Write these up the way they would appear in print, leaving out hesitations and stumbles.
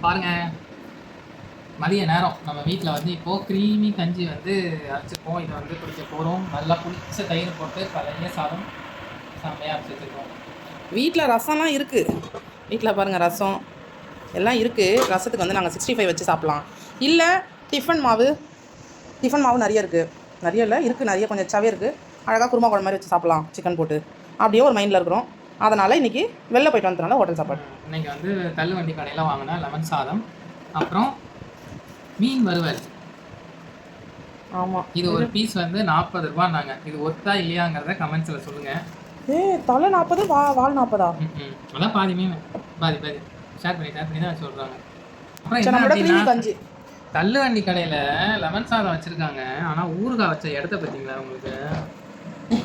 பாருங்க, மதிய நேரம் நம்ம வீட்டில் வந்து இப்போது க்ரீமி கஞ்சி வந்து அரைச்சிருக்கோம். இதை வந்து குடிக்க போகிறோம். நல்லா புளிச்ச தயிர் போட்டு பழைய சாதம் செம்மையாக அரைச்சி வச்சுருக்கோம். வீட்டில் ரசம்லாம் இருக்குது. வீட்டில் பாருங்கள் ரசம் எல்லாம் இருக்குது. ரசத்துக்கு வந்து நாங்கள் 65 வச்சு சாப்பிட்லாம். இல்லை டிஃபன் மாவு நிறைய இருக்குது. நிறைய இல்லை இருக்குது, நிறைய கொஞ்சம் எச்சாவே இருக்குது. அழகாக குருமா குழம்பு மாதிரி வச்சு சாப்பிட்லாம் சிக்கன் போட்டு. அப்படியே ஒரு மைண்டில் இருக்கிறோம். அதனால் இன்றைக்கி வெளில போய்ட்டு வந்ததுனால ஹோட்டல் சாப்பாடு. இன்றைக்கி வந்து தள்ளுவண்டி கடையில் வாங்கினா லெமன் சாதம், அப்புறம் மீன் வறுவல். ஆமாம், இது ஒரு பீஸ் வந்து 40 ரூபான்னாங்க. இது ஒத்தா இல்லையாங்கிறத கமெண்ட்ஸில் சொல்லுங்கள். தலை 40, வால் 40. அதான் பாதி மீன், பாதி ஷேர் பண்ணி தான் சொல்கிறாங்க. அப்புறம் கஞ்சி தள்ளுவண்டி கடையில் லெமன் சாதம் வச்சுருக்காங்க. ஆனால் ஊறுகாய் வச்ச இடத்த பார்த்தீங்களா உங்களுக்கு?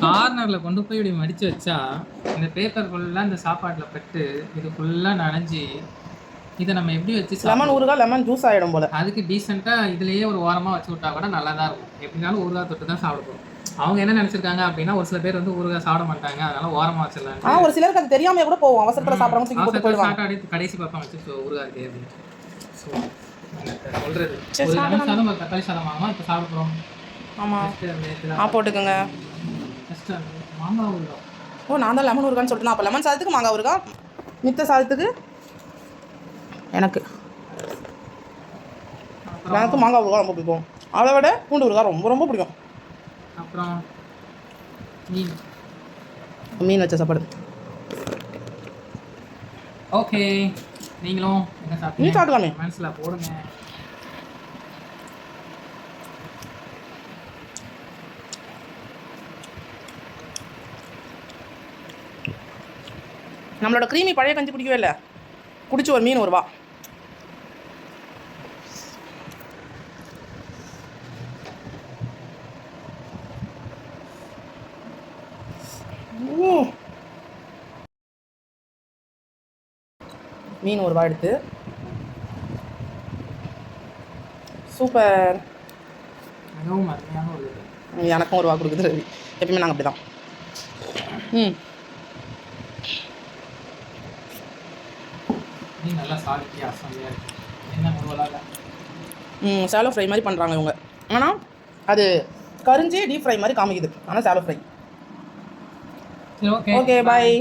கார்னரில் கொண்டு போய் இப்படி மடித்து வச்சா இந்த பேப்பர் ஃபுல்லாக இந்த சாப்பாட்டில் பட்டு இது ஃபுல்லாக நனைஞ்சி இதை நம்ம எப்படி வச்சு லெமன் ஊறுகாய் லெமன் ஜூஸ் ஆகிடும் போல். அதுக்கு டீசெண்டாக இதுலேயே ஒரு ஓரமாக வச்சு விட்டா கூட நல்லா தான் இருக்கும். எப்படினாலும் ஊறுகாய் தொட்டு தான் சாப்பிடுவோம். அவங்க என்ன நினச்சிருக்காங்க அப்படின்னா, ஒரு சில பேர் வந்து ஊறுகாய் சாப்பிட மாட்டாங்க, அதனால் ஓரமாக வச்சிடலாம். ஆனால் ஒரு சிலருக்கு அது தெரியாமல் கூட போவோம். அவசரத்தில் சாப்பிட்றவங்க சாப்பிட்டு கடைசி பார்ப்பாங்க வச்சு ஊறுகாய் இருக்குது அப்படின்னு. ஸோ சொல்கிறது ஒரு லெமன் சாதம் ஒரு தக்காளி சாதம் வாங்கலாம். இப்போ சாப்பிட்றோம். ஆமாம், போட்டுக்கோங்க. ஃபஸ்ட்டு மாங்காய் ஊறுகாய். ஓ, நான் தான் லெமன் ஊறுகான்னு சொல்லிட்டேன். அப்போ லெமன் சாதத்துக்கு மாங்காய் ஊறுகாய், மித்த சாதத்துக்கு எனக்கு மாங்காய் ஊறுகாய் ரொம்ப பிடிக்கும். அதை விட பூண்டு ஊறுகாய் ரொம்ப ரொம்ப பிடிக்கும். அப்புறம் மீன் வச்ச சாப்பாடு. ஓகே, நீங்களும் என்ன சாப்பிட்டீங்க? சாப்பிடலாமே, மனசில் போடுங்க. நம்மளோட க்ரீமி பழைய கஞ்சி குடிக்கவே இல்லை, குடிச்சு ஒரு மீன் ஒரு ரூபா. மீன் ஒரு ரூபா எடுத்து சூப்பர். எனக்கும் ஒரு ரூபா கொடுக்குது ரவி. எப்பயுமே நாங்கள் அப்படி தான். நல்லா சாலிட்டியா அசம்பியாக இருக்குது. என்ன முருவலாக சேலோ ஃப்ரை மாதிரி பண்ணுறாங்க இவங்க. ஆனால் அது கரிஞ்சு டீப் ஃப்ரை மாதிரி காமிக்குது. ஆனால் சேலோ ஃப்ரை. ஓகே, ஓகே, பாய்.